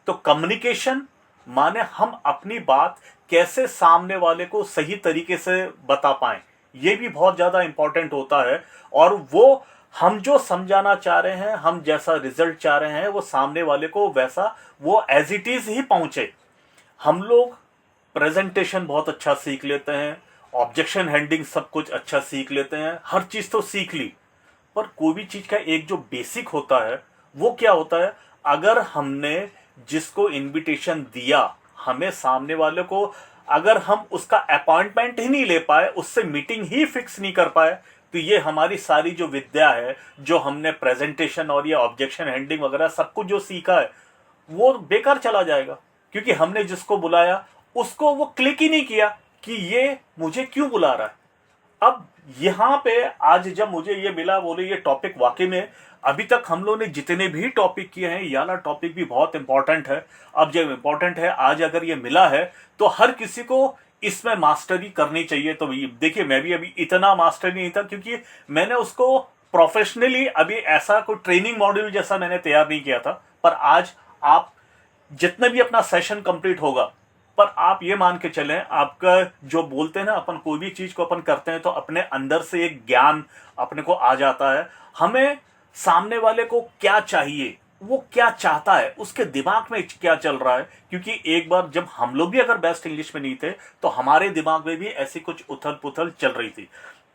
तो कम्युनिकेशन माने हम अपनी बात कैसे सामने वाले को सही तरीके से बता पाएं, ये भी बहुत ज़्यादा इंपॉर्टेंट होता है। और वो हम जो समझाना चाह रहे हैं, हम जैसा रिजल्ट चाह रहे हैं, वो सामने वाले को वैसा वो एज इट इज़ ही पहुंचे। हम लोग प्रेजेंटेशन बहुत अच्छा सीख लेते हैं, ऑब्जेक्शन हैंडलिंग सब कुछ अच्छा सीख लेते हैं, हर चीज़ तो सीख ली, पर कोई भी चीज़ का एक जो बेसिक होता है वो क्या होता है। अगर हमने जिसको इनविटेशन दिया, हमें सामने वाले को अगर हम उसका अपॉइंटमेंट ही नहीं ले पाए, उससे मीटिंग ही फिक्स नहीं कर पाए, तो ये हमारी सारी जो विद्या है, जो हमने प्रेजेंटेशन और ये ऑब्जेक्शन हैंडलिंग वगैरह सब कुछ जो सीखा है, वो बेकार चला जाएगा। क्योंकि हमने जिसको बुलाया उसको वो क्लिक ही नहीं किया कि ये मुझे क्यों बुला रहा है। अब यहाँ पे आज जब मुझे ये मिला, बोले ये टॉपिक वाकई में अभी तक हम लोगों ने जितने भी टॉपिक किए हैं, ये वाला टॉपिक भी बहुत इंपॉर्टेंट है। अब जब इंपॉर्टेंट है, आज अगर ये मिला है तो हर किसी को इसमें मास्टरी करनी चाहिए। तो देखिए, मैं भी अभी इतना मास्टर नहीं था, क्योंकि मैंने उसको प्रोफेशनली अभी ऐसा कोई ट्रेनिंग मॉड्यूल जैसा मैंने तैयार नहीं किया था। पर आज आप जितना भी अपना सेशन कंप्लीट होगा, पर आप ये मान के चलें, आपका जो बोलते हैं ना, अपन कोई भी चीज को अपन करते हैं तो अपने अंदर से एक ज्ञान अपने को आ जाता है। हमें सामने वाले को क्या चाहिए, वो क्या चाहता है, उसके दिमाग में क्या चल रहा है। क्योंकि एक बार जब हम लोग भी अगर बेस्ट इंग्लिश में नहीं थे, तो हमारे दिमाग में भी ऐसी कुछ उथल पुथल चल रही थी,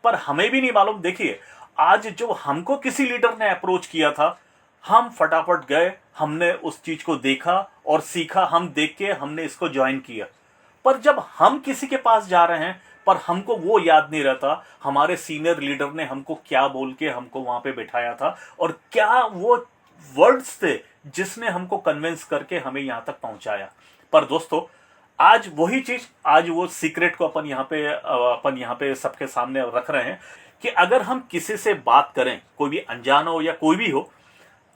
पर हमें भी नहीं मालूम। देखिए, आज जो हमको किसी लीडर ने अप्रोच किया था, हम फटाफट गए, हमने उस चीज को देखा और सीखा, हम देख के हमने इसको ज्वाइन किया। पर जब हम किसी के पास जा रहे हैं, पर हमको वो याद नहीं रहता हमारे सीनियर लीडर ने हमको क्या बोल के हमको वहां पे बिठाया था, और क्या वो वर्ड्स थे जिसने हमको कन्विंस करके हमें यहां तक पहुंचाया। पर दोस्तों, आज वही चीज, आज वो सीक्रेट को अपन यहाँ पे सबके सामने रख रहे हैं कि अगर हम किसी से बात करें, कोई भी अनजान हो या कोई भी हो,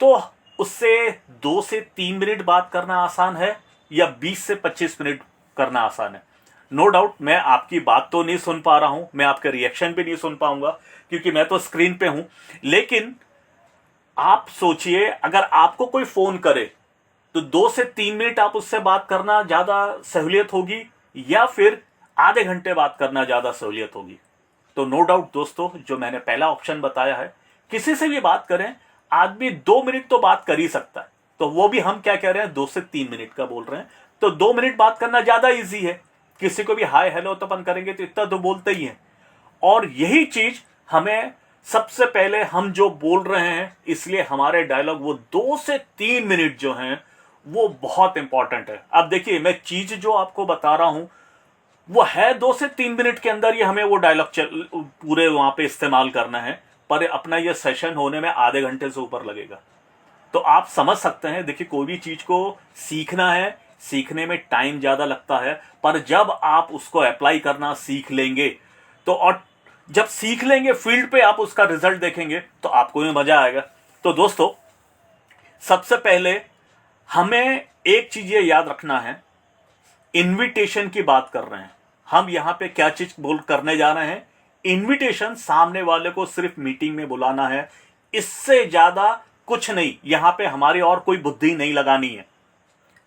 तो उससे 2 से 3 मिनट बात करना आसान है या 20 से 25 मिनट करना आसान है। नो डाउट मैं आपकी बात तो नहीं सुन पा रहा हूं, मैं आपके रिएक्शन भी नहीं सुन पाऊंगा, क्योंकि मैं तो स्क्रीन पे हूं। लेकिन आप सोचिए, अगर आपको कोई फोन करे तो 2 से 3 मिनट आप उससे बात करना ज्यादा सहूलियत होगी, या फिर आधे घंटे बात करना ज्यादा सहूलियत होगी। तो नो डाउट दोस्तों, जो मैंने पहला ऑप्शन बताया है, किसी से भी बात करें, आदमी 2 मिनट तो बात कर ही सकता है। तो वो भी हम क्या कह रहे हैं, 2 से 3 मिनट का बोल रहे हैं। तो 2 मिनट बात करना ज्यादा इजी है। किसी को भी हाय हेलो तो अपन करेंगे तो इतना तो बोलते ही हैं। और यही चीज हमें सबसे पहले हम जो बोल रहे हैं, इसलिए हमारे डायलॉग वो 2 से 3 मिनट जो हैं वो बहुत इंपॉर्टेंट है। अब देखिए, मैं चीज जो आपको बता रहा हूं वो है 2 से 3 मिनट के अंदर ही हमें वो डायलॉग पूरे वहां पे इस्तेमाल करना है, पर अपना ये सेशन होने में आधे घंटे से ऊपर लगेगा। तो आप समझ सकते हैं, देखिए, कोई भी चीज को सीखना है, सीखने में टाइम ज्यादा लगता है, पर जब आप उसको अप्लाई करना सीख लेंगे तो, और जब सीख लेंगे फील्ड पे आप उसका रिजल्ट देखेंगे तो आपको भी मजा आएगा। तो दोस्तों, सबसे पहले हमें एक चीज ये याद रखना है, इनविटेशन की बात कर रहे हैं हम, यहां पे क्या चीज बोल करने जा रहे हैं। इनविटेशन, सामने वाले को सिर्फ मीटिंग में बुलाना है, इससे ज्यादा कुछ नहीं। यहां पे हमारी और कोई बुद्धि नहीं लगानी है।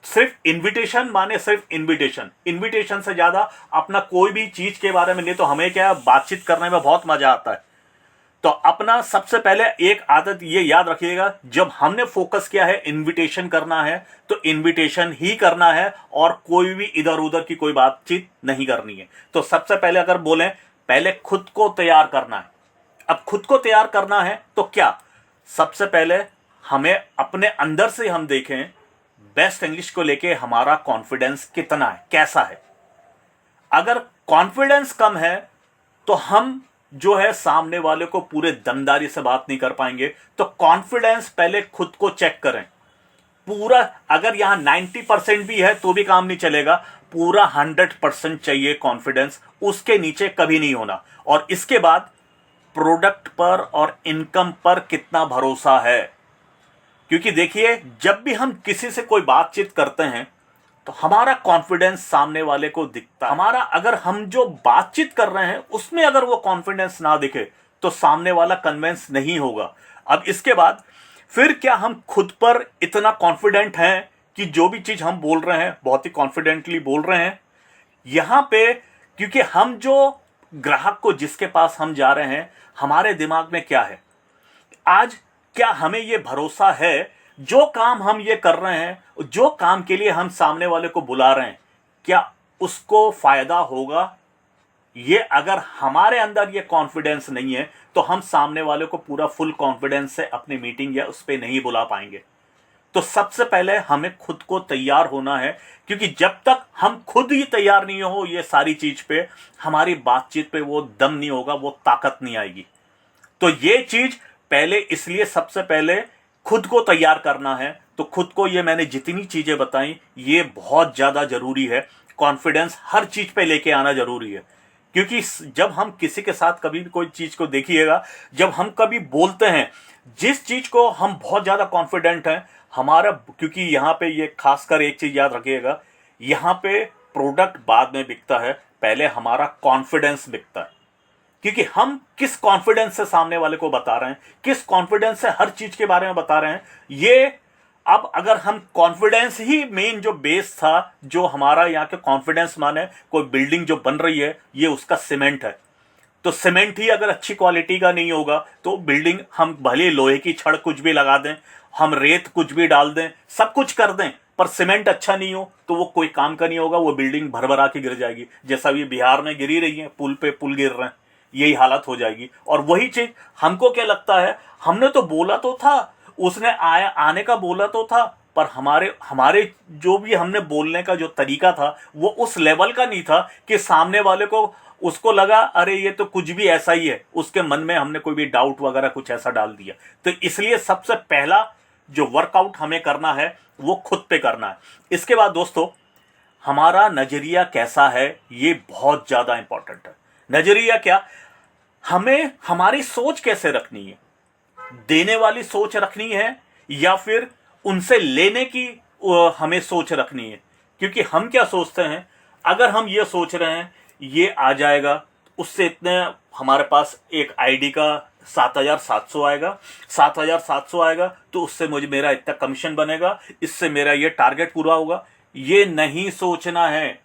सिर्फ इनविटेशन माने सिर्फ इनविटेशन, इनविटेशन से ज्यादा अपना कोई भी चीज के बारे में नहीं। तो हमें क्या, बातचीत करने में बहुत मजा आता है। तो अपना सबसे पहले एक आदत ये याद रखिएगा, जब हमने फोकस किया है इनविटेशन करना है, तो इनविटेशन ही करना है, और कोई भी इधर उधर की कोई बातचीत नहीं करनी है। तो सबसे पहले अगर बोलें, पहले खुद को तैयार करना है। अब खुद को तैयार करना है तो क्या, सबसे पहले हमें अपने अंदर से हम देखें, बेस्ट इंग्लिश को लेके हमारा कॉन्फिडेंस कितना है, कैसा है। अगर कॉन्फिडेंस कम है तो हम जो है सामने वाले को पूरे दमदारी से बात नहीं कर पाएंगे। तो कॉन्फिडेंस पहले खुद को चेक करें पूरा। अगर यहां 90% भी है तो भी काम नहीं चलेगा, पूरा 100% चाहिए कॉन्फिडेंस, उसके नीचे कभी नहीं होना। और इसके बाद प्रोडक्ट पर और इनकम पर कितना भरोसा है, क्योंकि देखिए, जब भी हम किसी से कोई बातचीत करते हैं तो हमारा कॉन्फिडेंस सामने वाले को दिखता है। हमारा, अगर हम जो बातचीत कर रहे हैं उसमें अगर वो कॉन्फिडेंस ना दिखे तो सामने वाला कन्विंस नहीं होगा। अब इसके बाद फिर क्या हम खुद पर इतना कॉन्फिडेंट हैं कि जो भी चीज हम बोल रहे हैं बहुत ही कॉन्फिडेंटली बोल रहे हैं यहां पे, क्योंकि हम जो ग्राहक को जिसके पास हम जा रहे हैं हमारे दिमाग में क्या है, आज क्या हमें ये भरोसा है जो काम हम ये कर रहे हैं, जो काम के लिए हम सामने वाले को बुला रहे हैं, क्या उसको फायदा होगा? ये अगर हमारे अंदर ये कॉन्फिडेंस नहीं है तो हम सामने वाले को पूरा फुल कॉन्फिडेंस से अपनी मीटिंग या उस पर नहीं बुला पाएंगे। तो सबसे पहले हमें खुद को तैयार होना है, क्योंकि जब तक हम खुद ही तैयार नहीं हो ये सारी चीज पे, हमारी बातचीत पे वो दम नहीं होगा, वो ताकत नहीं आएगी। तो ये चीज पहले, इसलिए सबसे पहले खुद को तैयार करना है। तो खुद को, ये मैंने जितनी चीजें बताई ये बहुत ज्यादा जरूरी है। कॉन्फिडेंस हर चीज पे लेके आना जरूरी है, क्योंकि जब हम किसी के साथ कभी भी कोई चीज को देखिएगा, जब हम कभी बोलते हैं जिस चीज को हम बहुत ज्यादा कॉन्फिडेंट हैं हमारा, क्योंकि यहां पे ये खासकर एक चीज याद रखिएगा, यहां पे प्रोडक्ट बाद में बिकता है, पहले हमारा कॉन्फिडेंस बिकता है। क्योंकि हम किस कॉन्फिडेंस से सामने वाले को बता रहे हैं, किस कॉन्फिडेंस से हर चीज के बारे में बता रहे हैं। ये अब अगर हम कॉन्फिडेंस ही मेन जो बेस था, जो हमारा यहाँ के कॉन्फिडेंस माने कोई बिल्डिंग जो बन रही है ये उसका सीमेंट है, तो सीमेंट ही अगर अच्छी क्वालिटी का नहीं होगा तो बिल्डिंग, हम भले लोहे की छड़ कुछ भी लगा दें, हम रेत कुछ भी डाल दें, सब कुछ कर दें, पर सीमेंट अच्छा नहीं हो तो वो कोई काम का नहीं होगा, वो बिल्डिंग भरभरा के गिर जाएगी। जैसा ये बिहार में गिरी रही है, पुल पे पुल गिर रहे हैं, यही हालत हो जाएगी। और वही चीज हमको क्या लगता है, हमने तो बोला तो था, उसने आने का बोला तो था, पर हमारे जो भी हमने बोलने का जो तरीका था वो उस लेवल का नहीं था कि सामने वाले को उसको लगा अरे ये तो कुछ भी ऐसा ही है, उसके मन में हमने कोई भी डाउट वगैरह कुछ ऐसा डाल दिया। तो इसलिए सबसे पहला जो वर्कआउट हमें करना है वो खुद पे करना है। इसके बाद दोस्तों, हमारा नजरिया कैसा है ये बहुत ज्यादा इंपॉर्टेंट है। नजरिया क्या, हमें हमारी सोच कैसे रखनी है, देने वाली सोच रखनी है या फिर उनसे लेने की हमें सोच रखनी है। क्योंकि हम क्या सोचते हैं, अगर हम ये सोच रहे हैं ये आ जाएगा, उससे इतने हमारे पास एक आईडी का 7,700 आएगा, 7,700 आएगा तो उससे मुझे मेरा इतना कमीशन बनेगा, इससे मेरा ये टारगेट पूरा होगा। ये नहीं सोचना है,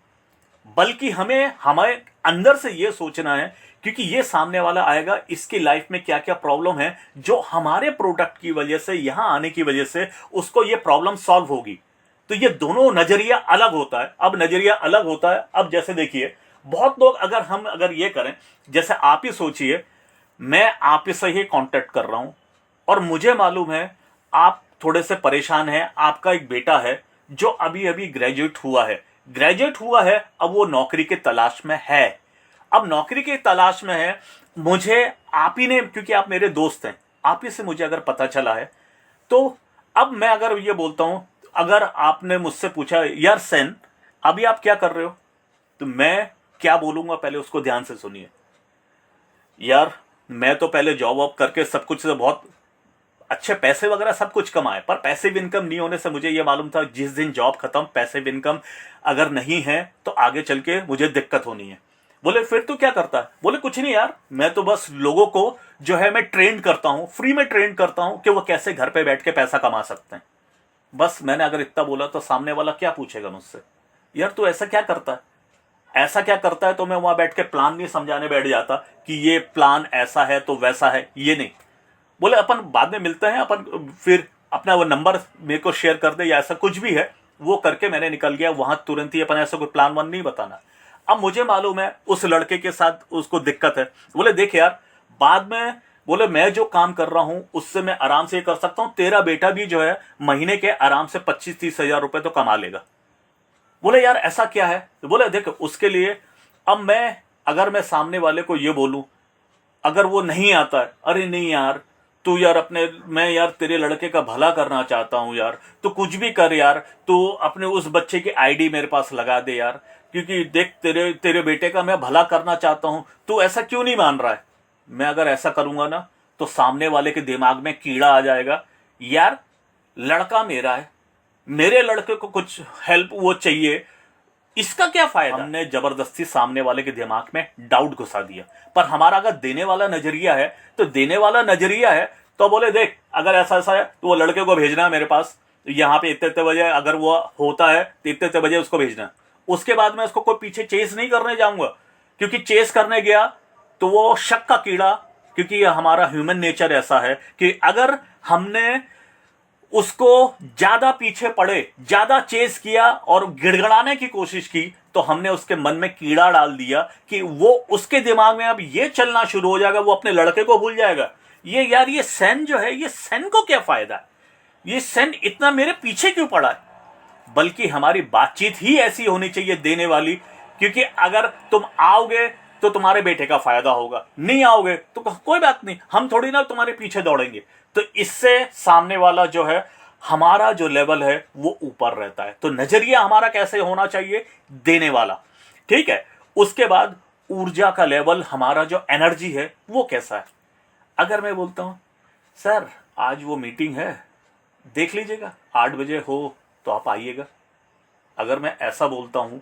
बल्कि हमें हमारे अंदर से ये सोचना है, क्योंकि ये सामने वाला आएगा, इसकी लाइफ में क्या क्या प्रॉब्लम है जो हमारे प्रोडक्ट की वजह से, यहां आने की वजह से उसको ये प्रॉब्लम सॉल्व होगी। तो ये दोनों नजरिया अलग होता है। अब नजरिया अलग होता है, अब जैसे देखिए बहुत लोग, अगर ये करें, जैसे आप ही सोचिए, मैं आप ही से ही कांटेक्ट कर रहा हूं और मुझे मालूम है आप थोड़े से परेशान हैं, आपका एक बेटा है जो अभी अभी ग्रेजुएट हुआ है, अब वो नौकरी के तलाश में है। अब नौकरी की तलाश में है, मुझे आप ही ने, क्योंकि आप मेरे दोस्त हैं, आप ही से मुझे अगर पता चला है, तो अब मैं अगर ये बोलता हूं, अगर आपने मुझसे पूछा यार सेन अभी आप क्या कर रहे हो, तो मैं क्या बोलूंगा, पहले उसको ध्यान से सुनिए। यार मैं तो पहले जॉब वॉब करके सब कुछ से बहुत अच्छे पैसे वगैरह सब कुछ कमाए, पर पैसिव इनकम नहीं होने से मुझे यह मालूम था जिस दिन जॉब खत्म, पैसिव इनकम अगर नहीं है तो आगे चल के मुझे दिक्कत होनी है। बोले फिर तू क्या करता है? बोले कुछ नहीं यार, मैं तो बस लोगों को जो है मैं ट्रेन करता हूं, फ्री में ट्रेन करता हूं कि वो कैसे घर पे बैठ के पैसा कमा सकते हैं। बस मैंने अगर इतना बोला तो सामने वाला क्या पूछेगा मुझसे, यार तू ऐसा क्या करता है, ऐसा क्या करता है? तो मैं वहां बैठ के प्लान नहीं समझाने बैठ जाता कि ये प्लान ऐसा है तो वैसा है, ये नहीं। बोले अपन बाद में मिलते हैं, अपन फिर अपना वो नंबर मेरे को शेयर कर दे या ऐसा कुछ भी है, वो करके मैंने निकल गया वहां तुरंत ही। अपन ऐसा कोई प्लान वन नहीं बताना। अब मुझे मालूम है उस लड़के के साथ उसको दिक्कत है। बोले देख यार, बाद में बोले मैं जो काम कर रहा हूं उससे मैं आराम से कर सकता हूं, तेरा बेटा भी जो है महीने के आराम से 25-30 हजार रुपए तो कमा लेगा। बोले यार ऐसा क्या है? तो बोले देख उसके लिए, अब अगर मैं सामने वाले को ये बोलूं, अगर वो नहीं आता है, अरे नहीं यार तू यार मैं यार तेरे लड़के का भला करना चाहता हूं यार, तो कुछ भी कर यार, तू अपने उस बच्चे की आईडी मेरे पास लगा दे यार, क्योंकि देख तेरे बेटे का मैं भला करना चाहता हूं, तू ऐसा क्यों नहीं मान रहा है? मैं अगर ऐसा करूंगा ना तो सामने वाले के दिमाग में कीड़ा आ जाएगा, यार लड़का मेरा है, मेरे लड़के को कुछ हेल्प वो चाहिए, इसका क्या फायदा? हमने जबरदस्ती सामने वाले के दिमाग में डाउट घुसा दिया। पर हमारा अगर देने वाला नजरिया है तो बोले देख अगर ऐसा ऐसा है तो वो लड़के को भेजना है मेरे पास, यहाँ पे इतने इतने बजे अगर वो होता है तो इतने इतने बजे उसको भेजना। उसके बाद में उसको कोई पीछे चेस नहीं करने जाऊंगा, क्योंकि चेस करने गया तो वो शक का कीड़ा, क्योंकि हमारा ह्यूमन नेचर ऐसा है कि अगर हमने उसको ज्यादा पीछे पड़े, ज्यादा चेस किया और गिड़गड़ाने की कोशिश की, तो हमने उसके मन में कीड़ा डाल दिया कि वो उसके दिमाग में अब ये चलना शुरू हो जाएगा, वो अपने लड़के को भूल जाएगा। ये यार, ये सेन जो है, ये सेन को क्या फायदा है, ये सेन इतना मेरे पीछे क्यों पड़ा है। बल्कि हमारी बातचीत ही ऐसी होनी चाहिए देने वाली, क्योंकि अगर तुम आओगे तो तुम्हारे बेटे का फायदा होगा, नहीं आओगे तो कोई बात नहीं, हम थोड़ी ना तुम्हारे पीछे दौड़ेंगे। तो इससे सामने वाला जो है, हमारा जो लेवल है वो ऊपर रहता है। तो नजरिया हमारा कैसे होना चाहिए, देने वाला, ठीक है। उसके बाद ऊर्जा का लेवल, हमारा जो एनर्जी है वो कैसा है। अगर मैं बोलता हूं सर आज वो मीटिंग है, देख लीजिएगा 8 बजे हो तो आप आइएगा, अगर मैं ऐसा बोलता हूं,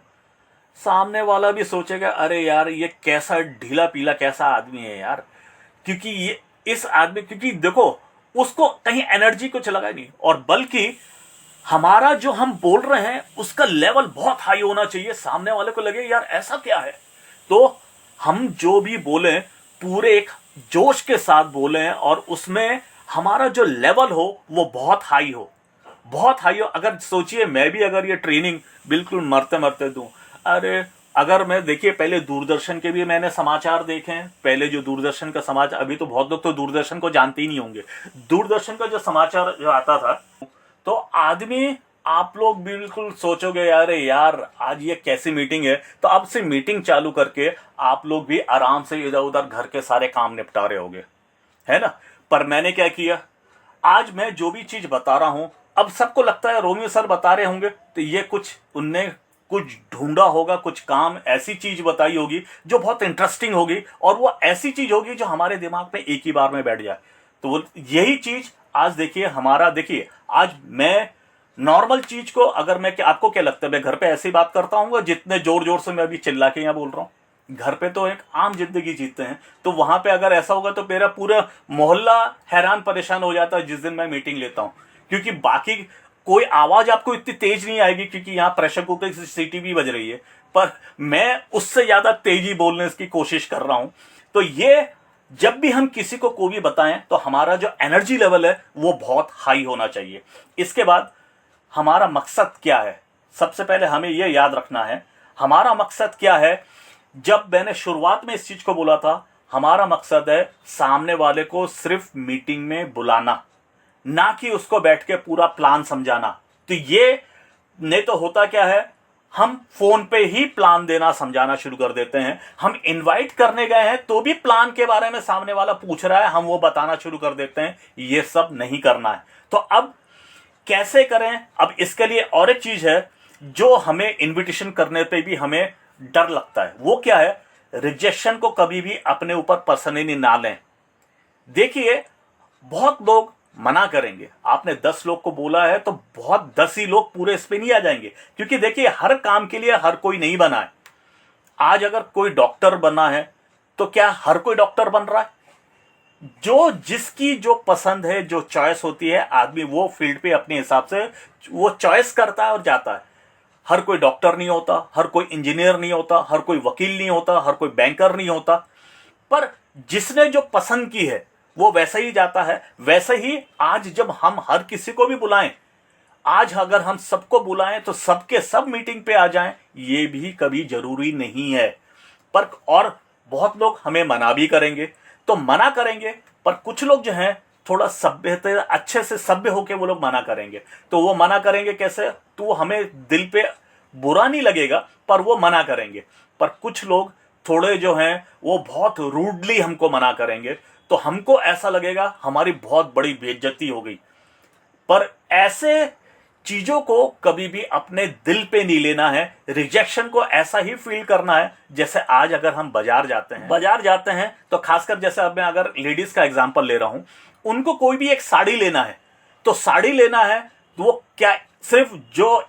सामने वाला भी सोचेगा अरे यार ये कैसा ढीला पीला कैसा आदमी है यार, क्योंकि ये इस आदमी, क्योंकि देखो उसको कहीं एनर्जी कुछ लगा नहीं, और बल्कि हमारा जो हम बोल रहे हैं उसका लेवल बहुत हाई होना चाहिए, सामने वाले को लगे यार ऐसा क्या है। तो हम जो भी बोलें पूरे एक जोश के साथ बोलें, और उसमें हमारा जो लेवल हो वो बहुत हाई हो, बहुत हाई हो। अगर सोचिए मैं भी अगर ये ट्रेनिंग बिल्कुल मरते मरते दूं, अरे अगर मैं, देखिए पहले दूरदर्शन के भी मैंने समाचार देखे हैं, पहले जो दूरदर्शन का समाचार, अभी तो बहुत लोग तो दूरदर्शन को जानते ही नहीं होंगे, दूरदर्शन का जो समाचार जो आता था, तो आदमी, आप लोग बिल्कुल सोचोगे यार यार आज ये कैसी मीटिंग है, तो अब से मीटिंग चालू करके आप लोग भी आराम से इधर उधर घर के सारे काम निपटा रहे होगे, है ना। पर मैंने क्या किया, आज मैं जो भी चीज बता रहा हूं, अब सबको लगता है रोमियो सर बता रहे होंगे तो ये कुछ उनने कुछ ढूंढा होगा, कुछ काम ऐसी चीज बताई होगी जो बहुत इंटरेस्टिंग होगी, और वो ऐसी चीज होगी जो हमारे दिमाग में एक ही बार में बैठ जाए। तो वो यही चीज आज देखिए हमारा, देखिए आज मैं नॉर्मल चीज को, अगर मैं, आपको क्या लगता है मैं घर पे ऐसे ही बात करता हूँ जितने जोर जोर से मैं अभी चिल्ला के यहाँ बोल रहा हूँ, घर पे तो एक आम जिंदगी जीते हैं। तो वहां पे अगर ऐसा होगा तो मेरा पूरा मोहल्ला हैरान परेशान हो जाता है जिस दिन मैं मीटिंग लेता हूं, क्योंकि बाकी कोई आवाज आपको इतनी तेज नहीं आएगी, क्योंकि यहाँ प्रेशर कुकर की सीटी भी बज रही है, पर मैं उससे ज्यादा तेजी बोलने की कोशिश कर रहा हूं। तो ये जब भी हम किसी को कोई भी बताएं तो हमारा जो एनर्जी लेवल है वो बहुत हाई होना चाहिए। इसके बाद हमारा मकसद क्या है, सबसे पहले हमें यह याद रखना है हमारा मकसद क्या है। जब मैंने शुरुआत में इस चीज को बोला था, हमारा मकसद है सामने वाले को सिर्फ मीटिंग में बुलाना, ना कि उसको बैठ के पूरा प्लान समझाना। तो ये नहीं तो होता क्या है, हम फोन पे ही प्लान देना समझाना शुरू कर देते हैं। हम इनवाइट करने गए हैं तो भी प्लान के बारे में सामने वाला पूछ रहा है, हम वो बताना शुरू कर देते हैं। ये सब नहीं करना है। तो अब कैसे करें, अब इसके लिए और एक चीज है जो हमें इनविटेशन करने पे भी हमें डर लगता है, वो क्या है, रिजेक्शन को कभी भी अपने ऊपर पर्सनली ना लें। देखिए बहुत लोग मना करेंगे, आपने 10 लोग को बोला है तो बहुत 10 ही लोग पूरे इस पे नहीं आ जाएंगे, क्योंकि देखिए हर काम के लिए हर कोई नहीं बना है। आज अगर कोई डॉक्टर बना है तो क्या हर कोई डॉक्टर बन रहा है, जो जिसकी जो पसंद है, जो चॉइस होती है, आदमी वो फील्ड पे अपने हिसाब से वो चॉइस करता है और जाता है। हर कोई डॉक्टर नहीं होता, हर कोई इंजीनियर नहीं होता, हर कोई वकील नहीं होता, हर कोई बैंकर नहीं होता, पर जिसने जो पसंद की है वो वैसा ही जाता है। वैसे ही आज जब हम हर किसी को भी बुलाएं, आज अगर हम सबको बुलाएं तो सबके सब मीटिंग पे आ जाएं, ये भी कभी जरूरी नहीं है। पर और बहुत लोग हमें मना भी करेंगे, तो मना करेंगे, पर कुछ लोग जो हैं थोड़ा सभ्य, अच्छे से सभ्य होके वो लोग मना करेंगे। तो वो मना करेंगे कैसे, तो वो हमें दिल पे बुरा नहीं लगेगा, पर वो मना करेंगे। पर कुछ लोग थोड़े जो हैं वो बहुत रूडली हमको मना करेंगे, तो हमको ऐसा लगेगा हमारी बहुत बड़ी बेइज्जती हो गई। पर ऐसे चीजों को कभी भी अपने दिल पे नहीं लेना है। रिजेक्शन को ऐसा ही फील करना है जैसे आज अगर हम बाजार जाते हैं तो खासकर जैसे अब मैं अगर लेडीज का एग्जांपल ले रहा हूं, उनको कोई भी एक साड़ी लेना है, तो साड़ी लेना है तो वो क्या सिर्फ जो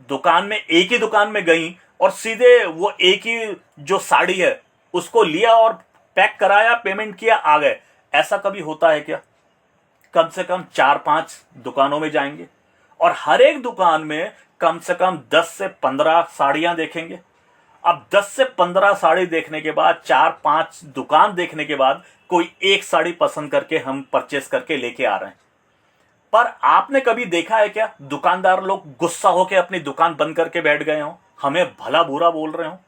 दुकान में, एक ही दुकान में गई और सीधे वो एक ही जो साड़ी है उसको लिया और पैक कराया, पेमेंट किया, आ गए, ऐसा कभी होता है क्या? कम से कम 4-5 दुकानों में जाएंगे और हर एक दुकान में कम से कम 10 से 15 साड़ियां देखेंगे। अब 10 से 15 साड़ी देखने के बाद, 4-5 दुकान देखने के बाद कोई एक साड़ी पसंद करके हम परचेस करके लेके आ रहे हैं। पर आपने कभी देखा है क्या दुकानदार लोग गुस्सा होकर अपनी दुकान बंद करके बैठ गए हों, हमें भला बुरा बोल रहे हो?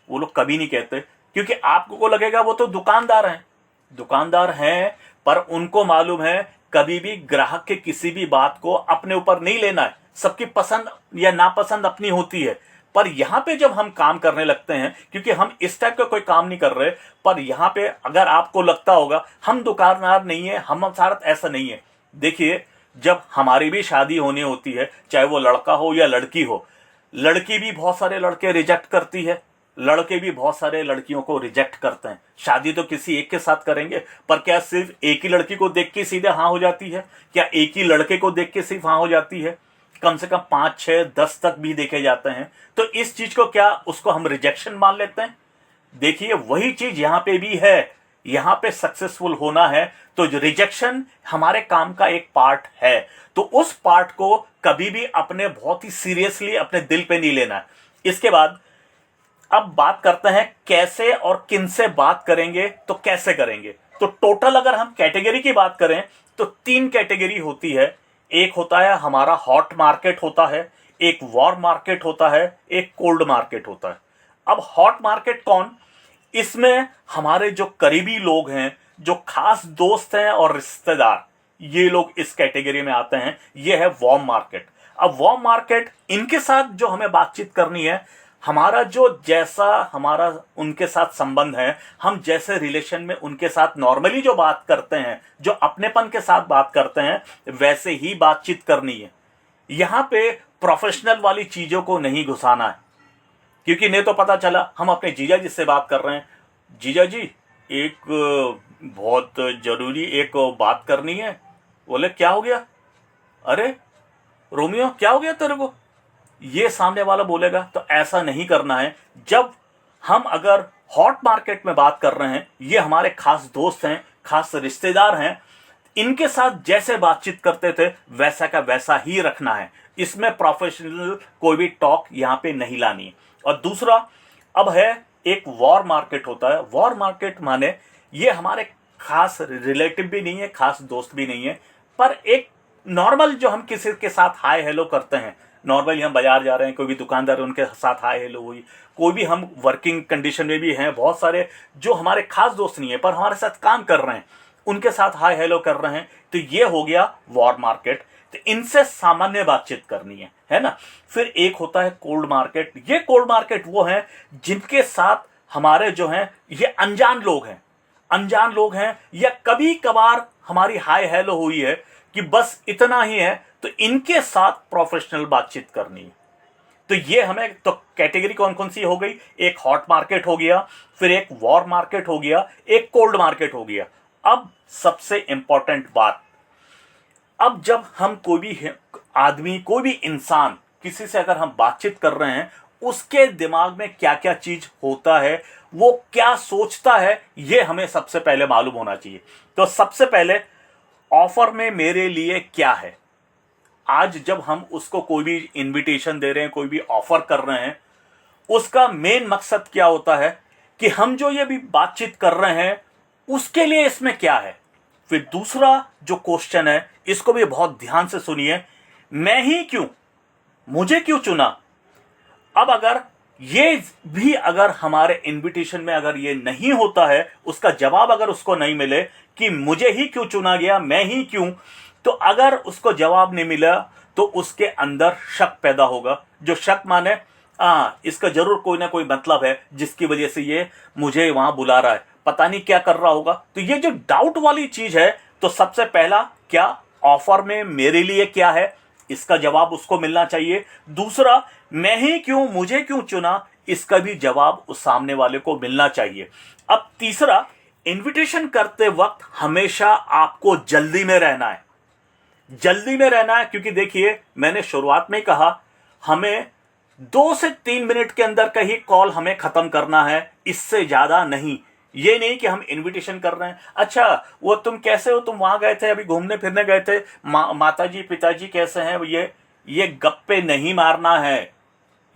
वो लोग कभी नहीं कहते, क्योंकि आपको लगेगा वो तो दुकानदार हैं, पर उनको मालूम है कभी भी ग्राहक के किसी भी बात को अपने ऊपर नहीं लेना है। सबकी पसंद या नापसंद अपनी होती है। पर यहां पे जब हम काम करने लगते हैं, क्योंकि हम इस टाइप का कोई काम नहीं कर रहे, पर यहां पे अगर आपको लगता होगा हम दुकानदार नहीं है, हम साथ ऐसा नहीं है। देखिए, जब हमारी भी शादी होनी होती है, चाहे वो लड़का हो या लड़की हो, लड़की भी बहुत सारे लड़के रिजेक्ट करती है, लड़के भी बहुत सारे लड़कियों को रिजेक्ट करते हैं। शादी तो किसी एक के साथ करेंगे, पर क्या सिर्फ एक ही लड़की को देख के सीधे हाँ हो जाती है? क्या एक ही लड़के को देख के सिर्फ हाँ हो जाती है? कम से कम 5, 6, 10 तक भी देखे जाते हैं। तो इस चीज को क्या उसको हम रिजेक्शन मान लेते हैं? देखिए, वही चीज यहां पे भी है। यहां पे सक्सेसफुल होना है तो रिजेक्शन हमारे काम का एक पार्ट है। तो उस पार्ट को कभी भी अपने बहुत ही सीरियसली अपने दिल पे नहीं लेना है। इसके बाद अब बात करते हैं कैसे और किन से बात करेंगे, तो कैसे करेंगे। तो टोटल अगर हम कैटेगरी की बात करें तो 3 कैटेगरी होती है। एक होता है हमारा हॉट मार्केट होता है, एक वार्म मार्केट होता है, एक कोल्ड मार्केट होता है। अब हॉट मार्केट कौन? इसमें हमारे जो करीबी लोग हैं, जो खास दोस्त हैं और रिश्तेदार, ये लोग इस कैटेगरी में आते हैं। ये है वार्म मार्केट। अब वार्म मार्केट, इनके साथ जो हमें बातचीत करनी है, हमारा जो जैसा हमारा उनके साथ संबंध है, हम जैसे रिलेशन में उनके साथ नॉर्मली जो बात करते हैं, जो अपनेपन के साथ बात करते हैं, वैसे ही बातचीत करनी है। यहां पे प्रोफेशनल वाली चीजों को नहीं घुसाना है, क्योंकि नहीं तो पता चला हम अपने जीजा जी से बात कर रहे हैं, जीजा जी एक बहुत जरूरी एक बात करनी है। बोले क्या हो गया? अरे रोमियो क्या हो गया तेरे को? ये सामने वाला बोलेगा। तो ऐसा नहीं करना है। जब हम अगर हॉट मार्केट में बात कर रहे हैं, ये हमारे खास दोस्त हैं, खास रिश्तेदार हैं, इनके साथ जैसे बातचीत करते थे वैसा का वैसा ही रखना है। इसमें प्रोफेशनल कोई भी टॉक यहां पे नहीं लानी है। और दूसरा अब है एक वॉर मार्केट होता है। वॉर मार्केट माने ये हमारे खास रिलेटिव भी नहीं है, खास दोस्त भी नहीं है, पर एक नॉर्मल जो हम किसी के साथ हाय हेलो करते हैं, नॉर्मली हम बाजार जा रहे हैं, कोई भी दुकानदार उनके साथ हाय हेलो हुई, कोई भी हम वर्किंग कंडीशन में भी हैं, बहुत सारे जो हमारे खास दोस्त नहीं है पर हमारे साथ काम कर रहे हैं, उनके साथ हाय हेलो कर रहे हैं, तो ये हो गया वॉर मार्केट। तो इनसे सामान्य बातचीत करनी है ना। फिर एक होता है कोल्ड मार्केट। ये कोल्ड मार्केट वो है जिनके साथ हमारे जो हैं ये अनजान लोग हैं या कभी कभार हमारी हाय हेलो हुई है कि बस इतना ही है, तो इनके साथ प्रोफेशनल बातचीत करनी है। तो ये हमें तो कैटेगरी कौन कौन सी हो गई? एक हॉट मार्केट हो गया, फिर एक वॉर मार्केट हो गया, एक कोल्ड मार्केट हो गया। अब सबसे इंपॉर्टेंट बात, अब जब हम कोई भी आदमी, कोई भी इंसान, किसी से अगर हम बातचीत कर रहे हैं, उसके दिमाग में क्या क्या चीज होता है, वो क्या सोचता है, ये हमें सबसे पहले मालूम होना चाहिए। तो सबसे पहले ऑफर में मेरे लिए क्या है। आज जब हम उसको कोई भी इनविटेशन दे रहे हैं, कोई भी ऑफर कर रहे हैं, उसका मेन मकसद क्या होता है कि हम जो ये भी बातचीत कर रहे हैं उसके लिए इसमें क्या है। फिर दूसरा जो क्वेश्चन है, इसको भी बहुत ध्यान से सुनिए, मैं ही क्यों, मुझे क्यों चुना। अब अगर ये भी अगर हमारे इनविटेशन में अगर ये नहीं होता है, उसका जवाब अगर उसको नहीं मिले कि मुझे ही क्यों चुना गया, मैं ही क्यों, तो अगर उसको जवाब नहीं मिला तो उसके अंदर शक पैदा होगा। जो शक माने इसका जरूर कोई ना कोई मतलब है जिसकी वजह से ये मुझे वहां बुला रहा है, पता नहीं क्या कर रहा होगा। तो ये जो डाउट वाली चीज है, तो सबसे पहला क्या ऑफर में मेरे लिए क्या है, इसका जवाब उसको मिलना चाहिए। दूसरा, मैं ही क्यों, मुझे क्यों चुना, इसका भी जवाब उस सामने वाले को मिलना चाहिए। अब तीसरा, इनविटेशन करते वक्त हमेशा आपको जल्दी में रहना है। क्योंकि देखिए, मैंने शुरुआत में कहा हमें 2 से 3 मिनट के अंदर का ही कॉल हमें खत्म करना है, इससे ज्यादा नहीं। ये नहीं कि हम इनविटेशन कर रहे हैं, अच्छा वो तुम कैसे हो, तुम वहां गए थे, अभी घूमने फिरने गए थे, माताजी पिताजी कैसे हैं, ये गप्पे नहीं मारना है।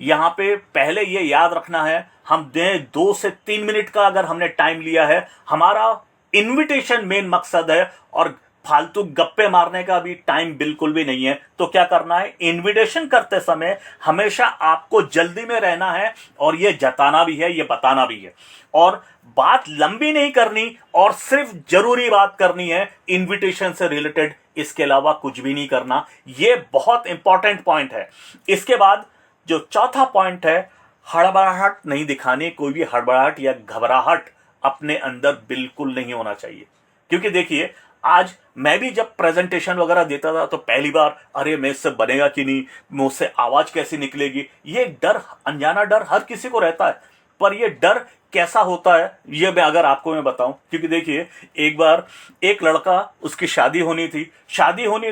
यहां पे पहले ये याद रखना है, हम 2 से 3 मिनट का अगर हमने टाइम लिया है, हमारा इनविटेशन मेन मकसद है, और फालतू गप्पे मारने का भी टाइम बिल्कुल भी नहीं है। तो क्या करना है, इनविटेशन करते समय हमेशा आपको जल्दी में रहना है, और ये जताना भी है, ये बताना भी है, और बात लंबी नहीं करनी, और सिर्फ जरूरी बात करनी है इनविटेशन से रिलेटेड, इसके अलावा कुछ भी नहीं करना। ये बहुत इंपॉर्टेंट पॉइंट है। इसके बाद जो चौथा पॉइंट है, हड़बड़ाहट नहीं दिखानी। कोई भी हड़बड़ाहट या घबराहट अपने अंदर बिल्कुल नहीं होना चाहिए। क्योंकि देखिए, आज मैं भी जब प्रेजेंटेशन वगैरह देता था तो पहली बार, अरे मैं इससे बनेगा कि नहीं, मुझसे आवाज कैसी निकलेगी, ये डर, अनजाना डर हर किसी को रहता है। पर ये डर कैसा होता है ये मैं अगर आपको मैं बताऊं, क्योंकि देखिए, एक बार एक लड़का, उसकी शादी होनी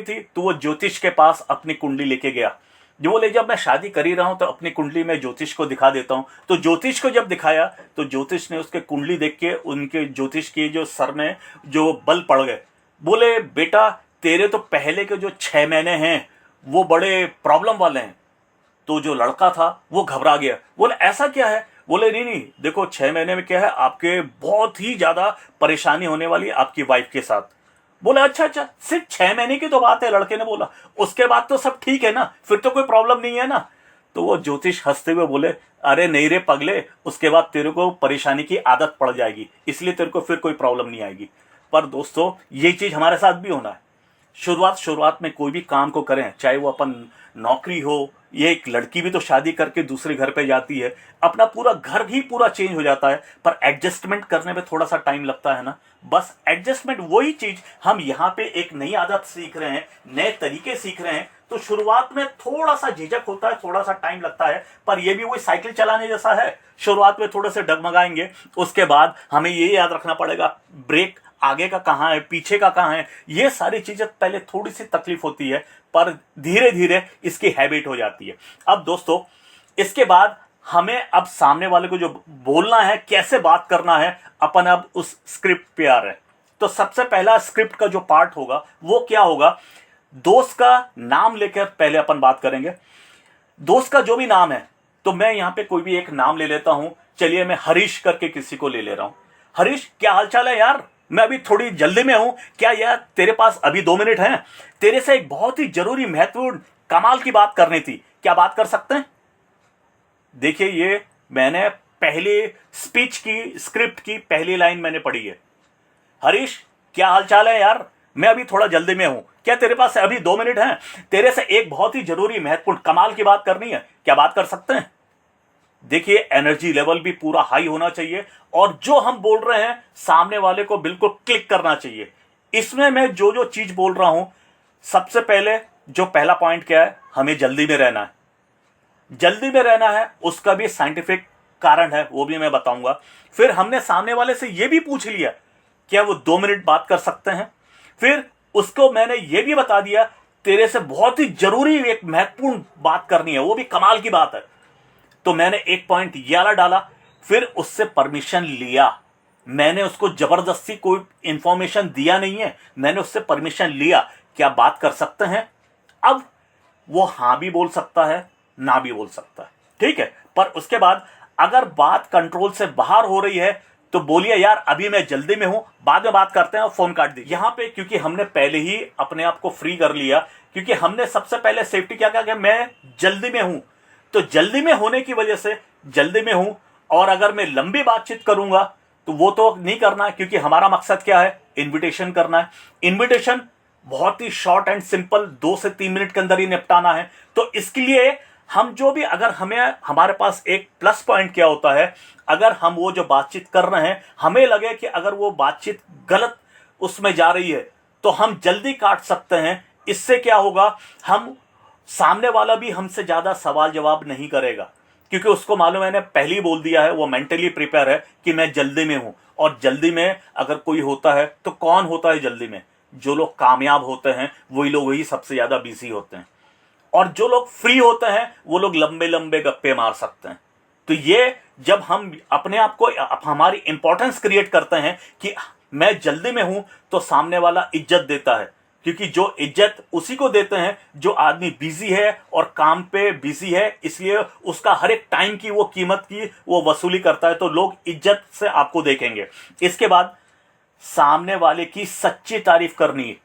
थी तो वो ज्योतिष के पास अपनी कुंडली लेके गया। जो बोले, जब मैं शादी कर ही रहा हूं तो अपनी कुंडली में ज्योतिष को दिखा देता हूं। तो ज्योतिष को जब दिखाया तो ज्योतिष ने उसके कुंडली देख के उनके ज्योतिष के जो सर में जो बल पड़ गए। बोले, बेटा तेरे तो पहले के जो 6 महीने हैं वो बड़े प्रॉब्लम वाले हैं। तो जो लड़का था वो घबरा गया। बोले, ऐसा क्या है? बोले, नहीं, देखो 6 महीने में क्या है, आपके बहुत ही ज्यादा परेशानी होने वाली है आपकी वाइफ के साथ। बोले, अच्छा, सिर्फ 6 महीने की तो बात है। लड़के ने बोला, उसके बाद तो सब ठीक है ना, फिर तो कोई प्रॉब्लम नहीं है ना। तो वो ज्योतिष हंसते हुए बोले, अरे नहीं रे पगले, उसके बाद तेरे को परेशानी की आदत पड़ जाएगी, इसलिए तेरे को फिर कोई प्रॉब्लम नहीं आएगी। पर दोस्तों, ये चीज हमारे साथ भी होना है। शुरुआत में कोई भी काम को करें, चाहे वो अपन नौकरी हो, ये एक लड़की भी तो शादी करके दूसरे घर पे जाती है, अपना पूरा घर भी पूरा चेंज हो जाता है, पर एडजस्टमेंट करने में थोड़ा सा टाइम लगता है ना। बस एडजस्टमेंट, वही चीज हम यहाँ पे एक नई आदत सीख रहे हैं, नए तरीके सीख रहे हैं। तो शुरुआत में थोड़ा सा झिझक होता है, थोड़ा सा टाइम लगता है, पर यह भी वही साइकिल चलाने जैसा है। शुरुआत में थोड़े से डगमगाएंगे, उसके बाद हमें ये याद रखना पड़ेगा, ब्रेक आगे का कहाँ है, पीछे का कहाँ है। ये सारी चीजें पहले थोड़ी सी तकलीफ होती है, पर धीरे धीरे इसकी हैबिट हो जाती है। अब दोस्तों, इसके बाद हमें अब सामने वाले को जो बोलना है, कैसे बात करना है, अपन अब उस स्क्रिप्ट पे आ रहे हैं। तो सबसे पहला स्क्रिप्ट का जो पार्ट होगा वो क्या होगा, दोस्त का नाम लेकर पहले अपन बात करेंगे। दोस्त का जो भी नाम है, तो मैं यहां पे कोई भी एक नाम ले लेता हूं। चलिए, मैं हरीश करके किसी को ले रहा हूं। हरीश, क्या हालचाल है यार? मैं अभी थोड़ी जल्दी में हूं, क्या यार तेरे पास अभी 2 मिनट हैं? तेरे से एक बहुत ही जरूरी, महत्वपूर्ण, कमाल की बात करनी थी, क्या बात कर सकते हैं? देखिए, ये मैंने पहली स्पीच की, स्क्रिप्ट की पहली लाइन मैंने पढ़ी है। हरीश, क्या हालचाल है यार? मैं अभी थोड़ा जल्दी में हूं, क्या तेरे पास अभी 2 मिनट हैं? तेरे से एक बहुत ही जरूरी, महत्वपूर्ण, कमाल की बात करनी है, क्या बात कर सकते हैं? देखिए, एनर्जी लेवल भी पूरा हाई होना चाहिए, और जो हम बोल रहे हैं सामने वाले को बिल्कुल क्लिक करना चाहिए। इसमें मैं जो जो चीज बोल रहा हूं, सबसे पहले जो पहला पॉइंट क्या है, हमें जल्दी में रहना है। जल्दी में रहना है, उसका भी साइंटिफिक कारण है, वो भी मैं बताऊंगा। फिर हमने सामने वाले से यह भी पूछ लिया, क्या वो 2 मिनट बात कर सकते हैं? फिर उसको मैंने ये भी बता दिया, तेरे से बहुत ही जरूरी एक महत्वपूर्ण बात करनी है, वो भी कमाल की बात है। तो मैंने एक पॉइंट ये वाला डाला, फिर उससे परमिशन लिया। मैंने उसको जबरदस्ती कोई इंफॉर्मेशन दिया नहीं है, मैंने उससे परमिशन लिया, क्या बात कर सकते हैं? अब वो हां भी बोल सकता है, ना भी बोल सकता है, ठीक है। पर उसके बाद अगर बात कंट्रोल से बाहर हो रही है तो बोलिए, यार अभी मैं जल्दी में हूं, बाद में बात करते हैं, और फोन काट दीजिए। यहां पे क्योंकि हमने पहले ही अपने आप को फ्री कर लिया, क्योंकि हमने सबसे पहले सेफ्टी क्या कहा कि मैं जल्दी में हूं। तो जल्दी में होने की वजह से जल्दी में हूं, और अगर मैं लंबी बातचीत करूंगा तो वो तो नहीं करना है, क्योंकि हमारा मकसद क्या है, इन्विटेशन करना है। इन्विटेशन बहुत ही शॉर्ट एंड सिंपल, 2 से 3 मिनट के अंदर ही निपटाना है। तो इसके लिए हम जो भी, अगर हमें, हमारे पास एक प्लस पॉइंट क्या होता है, अगर हम वो जो बातचीत कर रहे हैं, हमें लगे कि अगर वो बातचीत गलत उसमें जा रही है तो हम जल्दी काट सकते हैं। इससे क्या होगा, हम, सामने वाला भी हमसे ज्यादा सवाल जवाब नहीं करेगा, क्योंकि उसको मालूम है, मैंने पहले ही बोल दिया है, वो मेंटली प्रिपेयर है कि मैं जल्दी में हूं। और जल्दी में अगर कोई होता है तो कौन होता है जल्दी में? जो लोग कामयाब होते हैं वही लोग, वही सबसे ज्यादा बिजी होते हैं। और जो लोग फ्री होते हैं वो लोग लंबे लंबे गप्पे मार सकते हैं। तो ये जब हम अपने आप को, हमारी इंपॉर्टेंस क्रिएट करते हैं कि मैं जल्दी में हूं, तो सामने वाला इज्जत देता है। क्योंकि जो इज्जत उसी को देते हैं जो आदमी बिजी है और काम पे बिजी है, इसलिए उसका हर एक टाइम की वो कीमत की वो वसूली करता है, तो लोग इज्जत से आपको देखेंगे। इसके बाद सामने वाले की सच्ची तारीफ करनी है।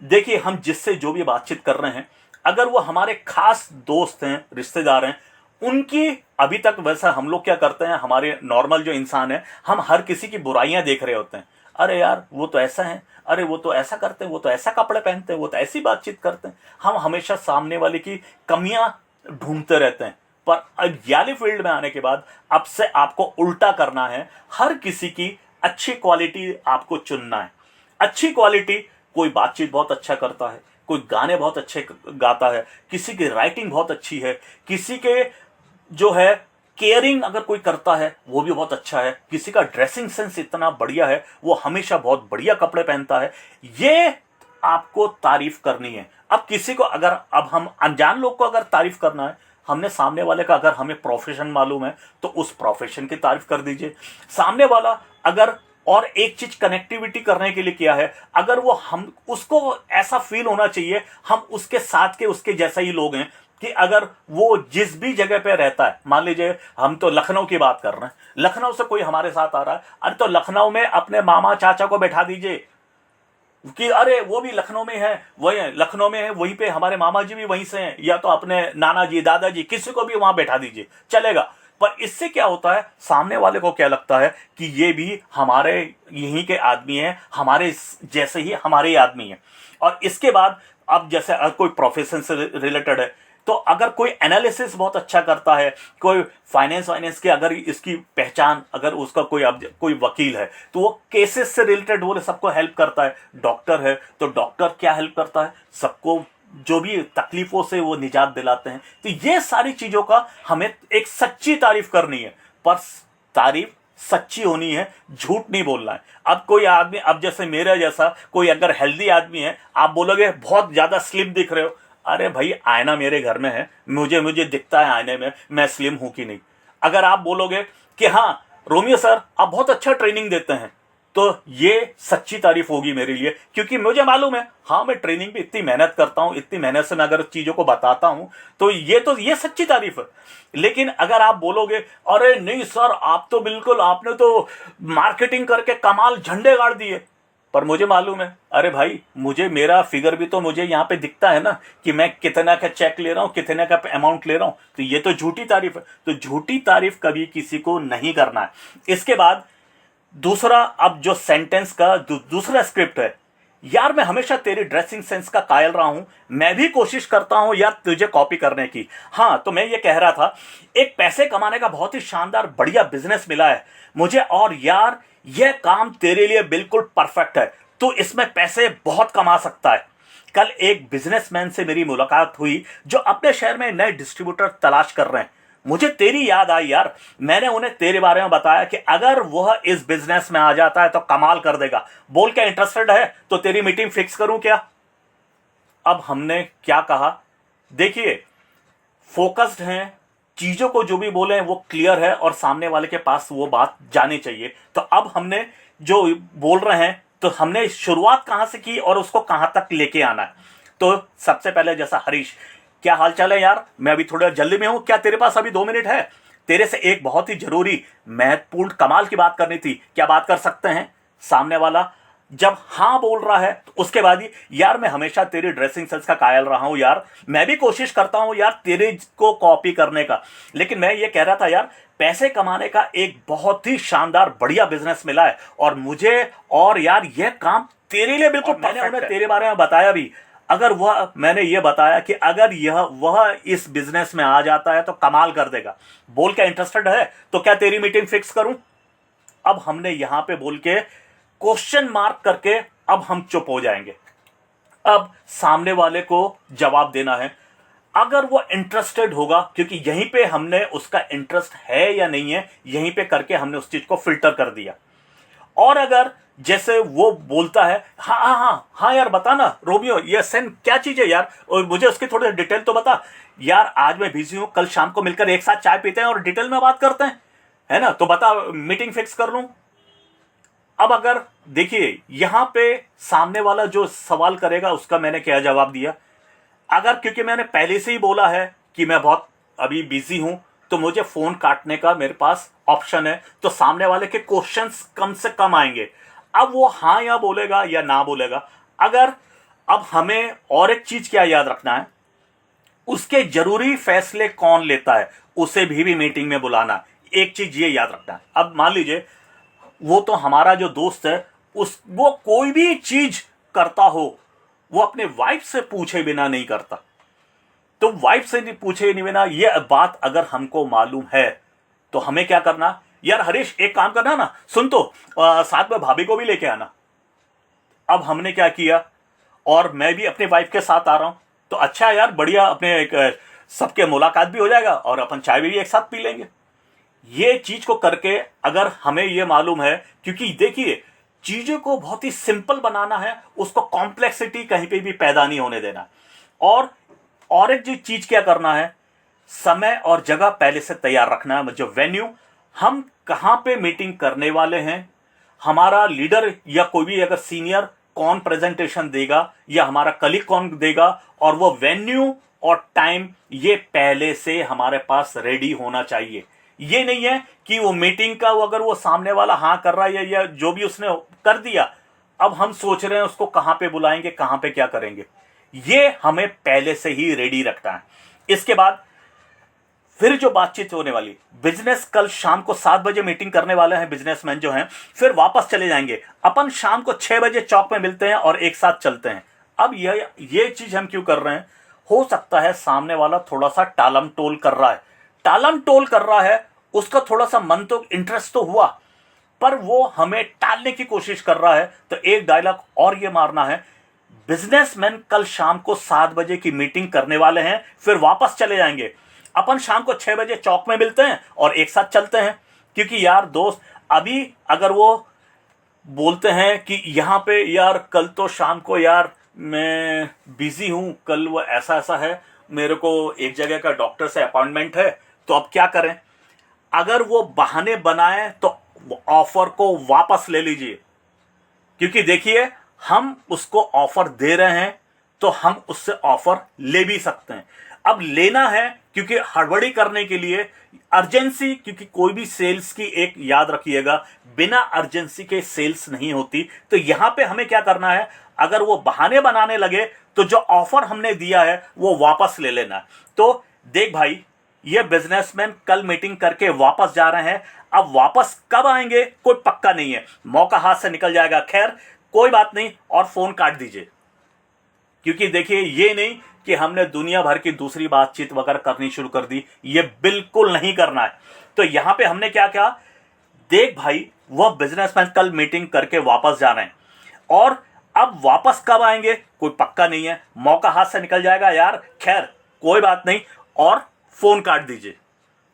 देखिए, हम जिससे जो भी बातचीत कर रहे हैं, अगर वो हमारे खास दोस्त हैं, रिश्तेदार हैं, उनकी अभी तक वैसा हम लोग क्या करते हैं, हमारे नॉर्मल जो इंसान है, हम हर किसी की बुराइयां देख रहे होते हैं। अरे यार वो तो ऐसा है, अरे वो तो ऐसा करते हैं, वो तो ऐसा कपड़े पहनते हैं, वो तो ऐसी बातचीत करते हैं। हम हमेशा सामने वाले की कमियां ढूंढते रहते हैं। पर अब याली फील्ड में आने के बाद अब से आपको उल्टा करना है, हर किसी की अच्छी क्वालिटी आपको चुनना है। अच्छी क्वालिटी, कोई बातचीत बहुत अच्छा करता है, कोई गाने बहुत अच्छे गाता है, किसी की राइटिंग बहुत अच्छी है, किसी के जो है केयरिंग अगर कोई करता है वो भी बहुत अच्छा है, किसी का ड्रेसिंग सेंस इतना बढ़िया है, वो हमेशा बहुत बढ़िया कपड़े पहनता है, ये आपको तारीफ करनी है। अब किसी को अगर, अब हम अनजान लोग को अगर तारीफ करना है, हमने सामने वाले का अगर हमें प्रोफेशन मालूम है तो उस प्रोफेशन की तारीफ कर दीजिए। सामने वाला अगर और एक चीज कनेक्टिविटी करने के लिए किया है, अगर वो हम उसको ऐसा फील होना चाहिए हम उसके साथ के उसके जैसा ही लोग हैं, कि अगर वो जिस भी जगह पे रहता है, मान लीजिए हम तो लखनऊ की बात कर रहे हैं, लखनऊ से कोई हमारे साथ आ रहा है, अरे तो लखनऊ में अपने मामा चाचा को बैठा दीजिए कि अरे वो भी लखनऊ में है, वही है लखनऊ में है, वहीं पे हमारे मामा जी भी वहीं से हैं, या तो अपने नाना जी दादाजी किसी को भी वहां बैठा दीजिए, चलेगा। पर इससे क्या होता है, सामने वाले को क्या लगता है कि ये भी हमारे यहीं के आदमी हैं, हमारे जैसे ही हमारे ही आदमी हैं। और इसके बाद अब जैसे कोई प्रोफेशन से रिलेटेड है, तो अगर कोई एनालिसिस बहुत अच्छा करता है, कोई फाइनेंस की अगर इसकी पहचान, अगर उसका कोई अब कोई वकील है तो वो केसेस से रिलेटेड वो सबको हेल्प करता है, डॉक्टर है तो डॉक्टर क्या हेल्प करता है, सबको जो भी तकलीफों से वो निजात दिलाते हैं। तो ये सारी चीजों का हमें एक सच्ची तारीफ करनी है, पर तारीफ सच्ची होनी है, झूठ नहीं बोलना है। अब कोई आदमी, अब जैसे मेरा जैसा कोई अगर हेल्दी आदमी है, आप बोलोगे बहुत ज्यादा स्लिम दिख रहे हो, अरे भाई आईना मेरे घर में है, मुझे मुझे दिखता है आईने में मैं स्लिम हूं कि नहीं। अगर आप बोलोगे कि हाँ रोमियो सर आप बहुत अच्छा ट्रेनिंग देते हैं, तो ये सच्ची तारीफ होगी मेरे लिए, क्योंकि मुझे मालूम है हाँ मैं ट्रेनिंग पे इतनी मेहनत करता हूं, इतनी मेहनत से मैं अगर चीजों को बताता हूं तो ये सच्ची तारीफ है। लेकिन अगर आप बोलोगे अरे नहीं सर आप तो बिल्कुल, आपने तो मार्केटिंग करके कमाल झंडे गाड़ दिए, पर मुझे मालूम है, अरे भाई मुझे मेरा फिगर भी तो मुझे यहाँ पे दिखता है ना कि मैं कितना का चेक ले रहा हूँ, कितने का अमाउंट ले रहा हूँ, तो ये तो झूठी तारीफ है। तो झूठी तारीफ कभी किसी को नहीं करना है। इसके बाद दूसरा, अब जो सेंटेंस का दूसरा स्क्रिप्ट है, यार मैं हमेशा तेरी ड्रेसिंग सेंस का कायल रहा हूं, मैं भी कोशिश करता हूं यार तुझे कॉपी करने की। हाँ तो मैं ये कह रहा था, एक पैसे कमाने का बहुत ही शानदार बढ़िया बिजनेस मिला है मुझे, और यार यह काम तेरे लिए बिल्कुल परफेक्ट है, तू इसमें पैसे बहुत कमा सकता है। कल एक बिजनेसमैन से मेरी मुलाकात हुई जो अपने शहर में नए डिस्ट्रीब्यूटर तलाश कर रहे हैं, मुझे तेरी याद आई यार, मैंने उन्हें तेरे बारे में बताया कि अगर वह इस बिजनेस में आ जाता है तो कमाल कर देगा, बोल क्या इंटरेस्टेड है तो तेरी मीटिंग फिक्स करूं क्या। अब हमने क्या कहा, देखिए फोकस्ड हैं, चीजों को जो भी बोले वो क्लियर है और सामने वाले के पास वो बात जानी चाहिए। तो अब हमने जो बोल रहे हैं तो हमने शुरुआत कहां से की और उसको कहां तक लेके आना है। तो सबसे पहले जैसा, हरीश क्या हाल चाल है यार, मैं अभी थोड़ा जल्दी में हूं, क्या तेरे पास अभी 2 मिनट है, तेरे से एक बहुत ही जरूरी महत्वपूर्ण कमाल की बात करनी थी, क्या बात कर सकते हैं। सामने वाला जब हाँ बोल रहा है तो उसके बाद ही, यार मैं हमेशा तेरी ड्रेसिंग सेंस का कायल रहा हूं यार, मैं भी कोशिश करता हूं यार तेरे को कॉपी करने का, लेकिन मैं ये कह रहा था यार पैसे कमाने का एक बहुत ही शानदार बढ़िया बिजनेस मिला है और मुझे, और यार यह काम तेरे लिए बिल्कुल, मैंने उन्हें तेरे बारे में बताया भी, अगर वह, मैंने ये बताया कि अगर वह इस बिजनेस में आ जाता है तो कमाल कर देगा, बोल क्या इंटरेस्टेड है तो क्या तेरी मीटिंग फिक्स करूं। अब हमने यहां पे बोल के क्वेश्चन मार्क करके अब हम चुप हो जाएंगे। अब सामने वाले को जवाब देना है, अगर वो इंटरेस्टेड होगा, क्योंकि यहीं पे हमने उसका इंटरेस्ट है या नहीं है यहीं पे करके हमने उस चीज को फिल्टर कर दिया। और अगर जैसे वो बोलता है हाँ हाँ हाँ हाँ यार बता ना रोमियो ये सेन क्या चीज है यार, और मुझे उसकी थोड़ी डिटेल तो बता यार, आज मैं बिजी हूं, कल शाम को मिलकर एक साथ चाय पीते हैं और डिटेल में बात करते हैं, है ना, तो बता मीटिंग फिक्स कर लूं। अब अगर देखिए यहां पे सामने वाला जो सवाल करेगा उसका मैंने क्या जवाब दिया। अगर क्योंकि मैंने पहले से ही बोला है कि मैं बहुत अभी बिजी हूं, तो मुझे फोन काटने का मेरे पास ऑप्शन है, तो सामने वाले के क्वेश्चंस कम से कम आएंगे। अब वो हाँ या बोलेगा या ना बोलेगा। अगर अब हमें और एक चीज क्या याद रखना है, उसके जरूरी फैसले कौन लेता है उसे भी मीटिंग में बुलाना। एक चीज ये याद रखना है। अब मान लीजिए वो तो हमारा जो दोस्त है, उस वो कोई भी चीज करता हो वो अपने वाइफ से पूछे बिना नहीं करता। तो वाइफ से नहीं पूछे नहीं बिना ये बात अगर हमको मालूम है तो हमें क्या करना, यार हरीश एक काम करना ना, सुन तो साथ में भाभी को भी लेके आना। अब हमने क्या किया, और मैं भी अपने वाइफ के साथ आ रहा हूं, तो अच्छा है यार, बढ़िया, अपने एक सबके मुलाकात भी हो जाएगा और अपन चाय भी एक साथ पी लेंगे। ये चीज को करके अगर हमें ये मालूम है, क्योंकि देखिए चीजों को बहुत ही सिंपल बनाना है, उसको कॉम्प्लेक्सिटी कहीं पे भी पैदा नहीं होने देना। और एक जो चीज क्या करना है, समय और जगह पहले से तैयार रखना है। जो वेन्यू, हम कहां पे मीटिंग करने वाले हैं, हमारा लीडर या कोई भी अगर सीनियर कौन प्रेजेंटेशन देगा या हमारा कलीग कौन देगा, और वो वेन्यू और टाइम ये पहले से हमारे पास रेडी होना चाहिए। ये नहीं है कि वो मीटिंग का वो अगर वो सामने वाला हाँ कर रहा है या जो भी उसने कर दिया, अब हम सोच रहे हैं उसको कहां पे बुलाएंगे, कहां पे क्या करेंगे। ये हमें पहले से ही रेडी रखना है। इसके बाद फिर जो बातचीत होने वाली, बिजनेस कल शाम को 7 बजे मीटिंग करने वाले हैं बिजनेसमैन जो हैं, फिर वापस चले जाएंगे। अपन शाम को 6 बजे चौक में मिलते हैं और एक साथ चलते हैं। अब ये चीज हम क्यों कर रहे हैं, हो सकता है सामने वाला थोड़ा सा टालम टोल कर रहा है, उसका थोड़ा सा मन तो इंटरेस्ट तो हुआ, पर वो हमें टालने की कोशिश कर रहा है। तो एक डायलॉग और ये मारना है, बिजनेसमैन कल शाम को 7 बजे की मीटिंग करने वाले हैं, फिर वापस चले जाएंगे। अपन शाम को 6 बजे चौक में मिलते हैं और एक साथ चलते हैं। क्योंकि यार दोस्त, अभी अगर वो बोलते हैं कि यहां पे यार कल तो शाम को यार मैं बिजी हूं, कल वो ऐसा ऐसा है, मेरे को एक जगह का डॉक्टर से अपॉइंटमेंट है, तो अब क्या करें। अगर वो बहाने बनाए तो ऑफर को वापस ले लीजिए। क्योंकि देखिए हम उसको ऑफर दे रहे हैं तो हम उससे ऑफर ले भी सकते हैं। अब लेना है क्योंकि हड़बड़ी करने के लिए, अर्जेंसी, क्योंकि कोई भी सेल्स की एक याद रखिएगा, बिना अर्जेंसी के सेल्स नहीं होती। तो यहां पे हमें क्या करना है, अगर वो बहाने बनाने लगे तो जो ऑफर हमने दिया है वो वापस ले लेना। तो देख भाई, ये बिजनेसमैन कल मीटिंग करके वापस जा रहे हैं, अब वापस कब आएंगे कोई पक्का नहीं है, मौका हाथ से निकल जाएगा। खैर कोई बात नहीं, और फोन काट दीजिए। क्योंकि देखिए ये नहीं कि हमने दुनिया भर की दूसरी बातचीत वगैरह करनी शुरू कर दी, ये बिल्कुल नहीं करना है। तो यहां पे हमने क्या किया, देख भाई वह बिजनेसमैन कल मीटिंग करके वापस जा रहे हैं, और अब वापस कब आएंगे कोई पक्का नहीं है, मौका हाथ से निकल जाएगा यार। खैर कोई बात नहीं, और फोन काट दीजिए।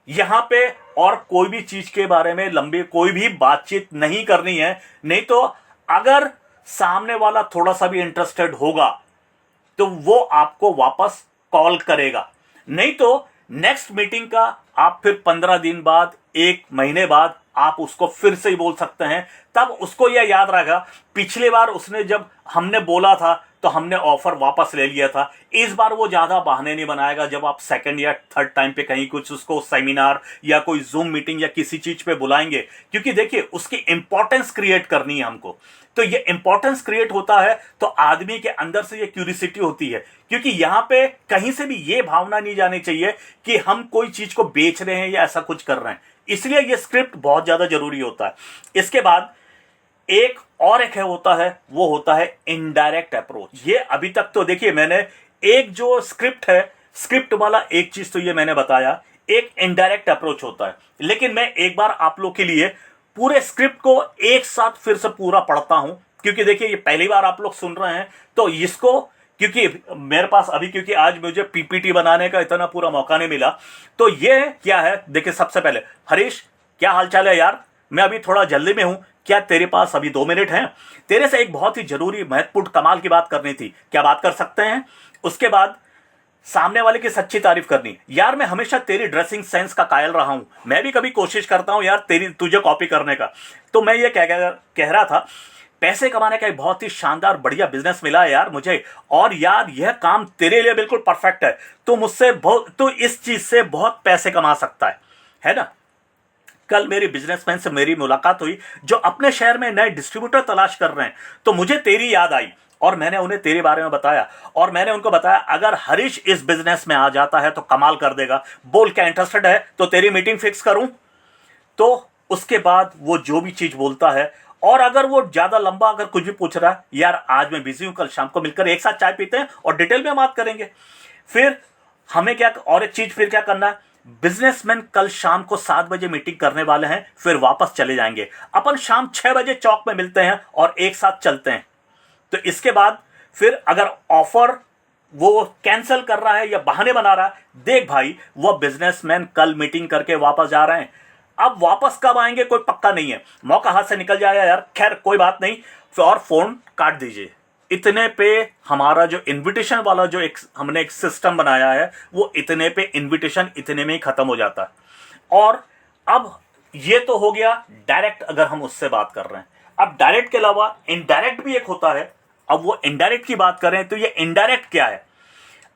यहां पे और कोई भी चीज के बारे में लंबी कोई भी बातचीत नहीं करनी है। नहीं तो अगर सामने वाला थोड़ा सा भी इंटरेस्टेड होगा तो वो आपको वापस कॉल करेगा। नहीं तो नेक्स्ट मीटिंग का आप फिर 15 दिन बाद, 1 महीने बाद आप उसको फिर से ही बोल सकते हैं। तब उसको यह याद रहेगा, पिछली बार उसने जब हमने बोला था तो हमने ऑफर वापस ले लिया था। इस बार वो ज्यादा बहाने नहीं बनाएगा जब आप सेकंड या थर्ड टाइम पे कहीं कुछ उसको सेमिनार या कोई जूम मीटिंग या किसी चीज पे बुलाएंगे। क्योंकि देखिए उसकी इंपॉर्टेंस क्रिएट करनी है हमको। तो ये इंपॉर्टेंस क्रिएट होता है तो आदमी के अंदर से ये क्यूरियोसिटी होती है। क्योंकि यहां पे कहीं से भी ये भावना नहीं जानी चाहिए कि हम कोई चीज को बेच रहे हैं या ऐसा कुछ कर रहे हैं। इसलिए ये स्क्रिप्ट बहुत ज्यादा जरूरी होता है। इसके बाद एक है होता है, वो होता है इनडायरेक्ट अप्रोच। ये अभी तक तो देखिए मैंने एक जो स्क्रिप्ट है, स्क्रिप्ट वाला एक चीज तो ये मैंने बताया, एक इनडायरेक्ट अप्रोच होता है। लेकिन मैं एक बार आप लोग के लिए पूरे स्क्रिप्ट को एक साथ फिर से पूरा पढ़ता हूं, क्योंकि देखिए ये पहली बार आप लोग सुन रहे हैं तो इसको, क्योंकि मेरे पास अभी, क्योंकि आज मुझे पीपीटी बनाने का इतना पूरा मौका नहीं मिला। तो ये क्या है, देखिए सबसे पहले, हरीश क्या हालचाल है यार, मैं अभी थोड़ा जल्दी में हूं, क्या तेरे पास अभी 2 मिनट हैं? तेरे से एक बहुत ही जरूरी महत्वपूर्ण कमाल की बात करनी थी, क्या बात कर सकते हैं? उसके बाद सामने वाले की सच्ची तारीफ करनी, यार मैं हमेशा तेरी ड्रेसिंग सेंस का कायल रहा हूं, मैं भी कभी कोशिश करता हूं यार तुझे कॉपी करने का। तो मैं ये कह रहा था पैसे कमाने का एक बहुत ही शानदार बढ़िया बिजनेस मिला है यार मुझे, और यार यह काम तेरे लिए बिल्कुल परफेक्ट है, तो मुझसे बहुत, तो इस चीज से बहुत पैसे कमा सकता है ना। कल मेरी बिजनेसमैन से मेरी मुलाकात हुई जो अपने शहर में नए डिस्ट्रीब्यूटर तलाश कर रहे हैं, तो मुझे तेरी याद आई और मैंने उन्हें तेरे बारे में बताया, और मैंने उनको बताया अगर हरीश इस बिजनेस में आ जाता है तो कमाल कर देगा, बोल क्या इंटरेस्टेड है तो तेरी मीटिंग फिक्स करूं। तो उसके बाद वो जो भी चीज बोलता है, और अगर वो ज्यादा लंबा अगर कुछ भी पूछ रहा है, यार आज मैं बिजी हूं, कल शाम को मिलकर एक साथ चाय पीते हैं और डिटेल में बात करेंगे। फिर हमें क्या, और एक चीज फिर क्या करना है, बिजनेसमैन कल शाम को 7 बजे मीटिंग करने वाले हैं, फिर वापस चले जाएंगे, अपन शाम 6 बजे चौक में मिलते हैं और एक साथ चलते हैं। तो इसके बाद फिर अगर ऑफर वो कैंसिल कर रहा है या बहाने बना रहा है, देख भाई वह बिजनेसमैन कल मीटिंग करके वापस जा रहे हैं, अब वापस कब आएंगे कोई पक्का नहीं है, मौका हाथ से निकल जाएगा यार, खैर कोई बात नहीं, और फोन काट दीजिए। इतने पे हमारा जो इनविटेशन वाला जो हमने एक सिस्टम बनाया है, वो इतने पे इनविटेशन इतने में ही खत्म हो जाता है। और अब ये तो हो गया डायरेक्ट अगर हम उससे बात कर रहे हैं, अब डायरेक्ट के अलावा इनडायरेक्ट भी एक होता है। अब वो इनडायरेक्ट की बात करें तो ये इनडायरेक्ट क्या है,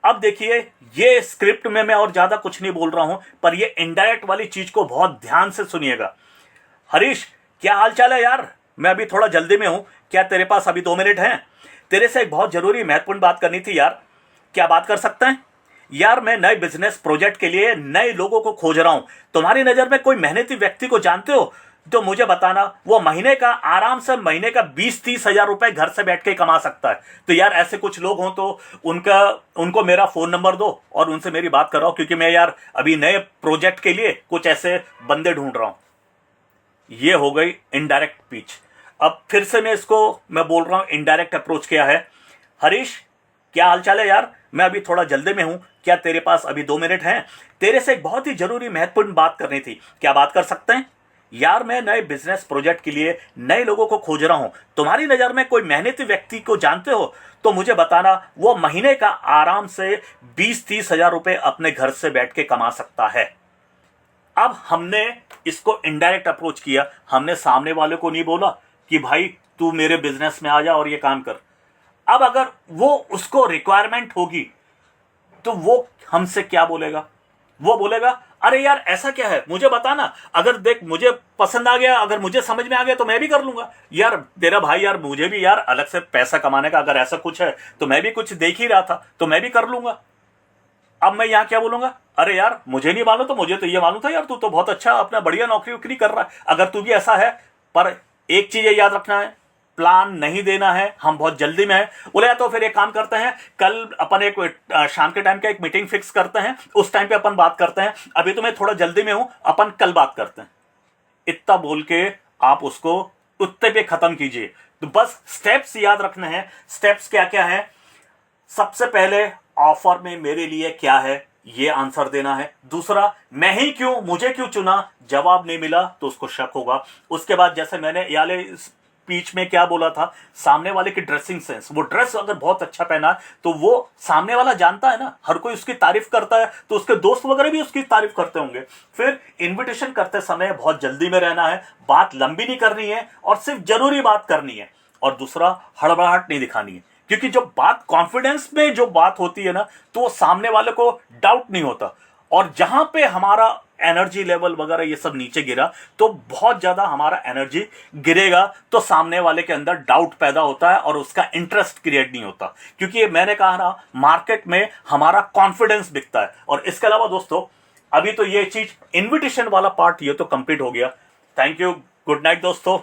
अब देखिए ये स्क्रिप्ट में मैं और ज्यादा कुछ नहीं बोल रहा हूं, पर ये इनडायरेक्ट वाली चीज को बहुत ध्यान से सुनिएगा। हरीश क्या हाल चाल है यार, मैं अभी थोड़ा जल्दी में हूं, क्या तेरे पास अभी 2 मिनट हैं? तेरे से एक बहुत जरूरी महत्वपूर्ण बात करनी थी यार, क्या बात कर सकते हैं? यार मैं नए बिजनेस प्रोजेक्ट के लिए नए लोगों को खोज रहा हूं, तुम्हारी नजर में कोई मेहनती व्यक्ति को जानते हो तो मुझे बताना, वो महीने का आराम से महीने का 20-30 हजार रुपए घर से बैठ के कमा सकता है। तो यार ऐसे कुछ लोग हों तो उनको मेरा फोन नंबर दो और उनसे मेरी बात कराओ, क्योंकि मैं यार अभी नए प्रोजेक्ट के लिए कुछ ऐसे बंदे ढूंढ रहा हूं। ये हो गई इनडायरेक्ट स्पीच। अब फिर से मैं बोल रहा हूं इनडायरेक्ट अप्रोच क्या है। हरीश क्या हाल चाल है यार, मैं अभी थोड़ा जल्दी में हूं, क्या तेरे पास अभी 2 मिनट हैं? तेरे से एक बहुत ही जरूरी महत्वपूर्ण बात करनी थी, क्या बात कर सकते हैं? यार मैं नए बिजनेस प्रोजेक्ट के लिए नए लोगों को खोज रहा हूं, तुम्हारी नजर में कोई मेहनती व्यक्ति को जानते हो तो मुझे बताना, वो महीने का आराम से 20-30 हजार रुपए अपने घर से बैठ के कमा सकता है। अब हमने इसको इनडायरेक्ट अप्रोच किया, हमने सामने वाले को नहीं बोला कि भाई तू मेरे बिजनेस में आ जा और ये काम कर। अब अगर वो उसको रिक्वायरमेंट होगी तो वो हमसे क्या बोलेगा, वो बोलेगा अरे यार ऐसा क्या है मुझे बताना, अगर देख मुझे पसंद आ गया, अगर मुझे समझ में आ गया तो मैं भी कर लूंगा। यार तेरा भाई यार मुझे भी यार अलग से पैसा कमाने का अगर ऐसा कुछ है तो मैं भी कुछ देख ही रहा था तो मैं भी कर लूंगा। अब मैं यहां क्या बोलूंगा, अरे यार मुझे नहीं मालूम, तो मुझे तो ये मालूम था यार तू तो बहुत अच्छा अपना बढ़िया नौकरी वोकरी कर रहा है, अगर तू भी ऐसा है। पर एक चीज याद रखना है, प्लान नहीं देना है, हम बहुत जल्दी में हैं। बोले तो फिर एक काम करते हैं, कल अपन एक शाम के टाइम का एक मीटिंग फिक्स करते हैं, उस टाइम पे अपन बात करते हैं, अभी तो मैं थोड़ा जल्दी में हूं, अपन कल बात करते हैं। इतना बोल के आप उसको उतने पे खत्म कीजिए। तो बस स्टेप्स याद रखने हैं। स्टेप्स क्या क्या है, सबसे पहले ऑफर में मेरे लिए क्या है ये आंसर देना है। दूसरा, मैं ही क्यों, मुझे क्यों चुना, जवाब नहीं मिला तो उसको शक होगा। उसके बाद जैसे मैंने याले स्पीच में क्या बोला था, सामने वाले की ड्रेसिंग सेंस, वो ड्रेस अगर बहुत अच्छा पहना तो वो सामने वाला जानता है ना, हर कोई उसकी तारीफ करता है तो उसके दोस्त वगैरह भी उसकी तारीफ करते होंगे। फिर इनविटेशन करते समय बहुत जल्दी में रहना है, बात लंबी नहीं करनी है और सिर्फ जरूरी बात करनी है। और दूसरा, हड़बड़ाहट नहीं दिखानी है, क्योंकि जो बात कॉन्फिडेंस में जो बात होती है ना, तो सामने वाले को डाउट नहीं होता। और जहां पे हमारा एनर्जी लेवल वगैरह ये सब नीचे गिरा तो बहुत ज्यादा हमारा एनर्जी गिरेगा, तो सामने वाले के अंदर डाउट पैदा होता है और उसका इंटरेस्ट क्रिएट नहीं होता। क्योंकि ये मैंने कहा ना, मार्केट में हमारा कॉन्फिडेंस बिकता है। और इसके अलावा दोस्तों, अभी तो ये चीज इन्विटेशन वाला पार्ट ये तो कंप्लीट हो गया। थैंक यू, गुड नाइट दोस्तों।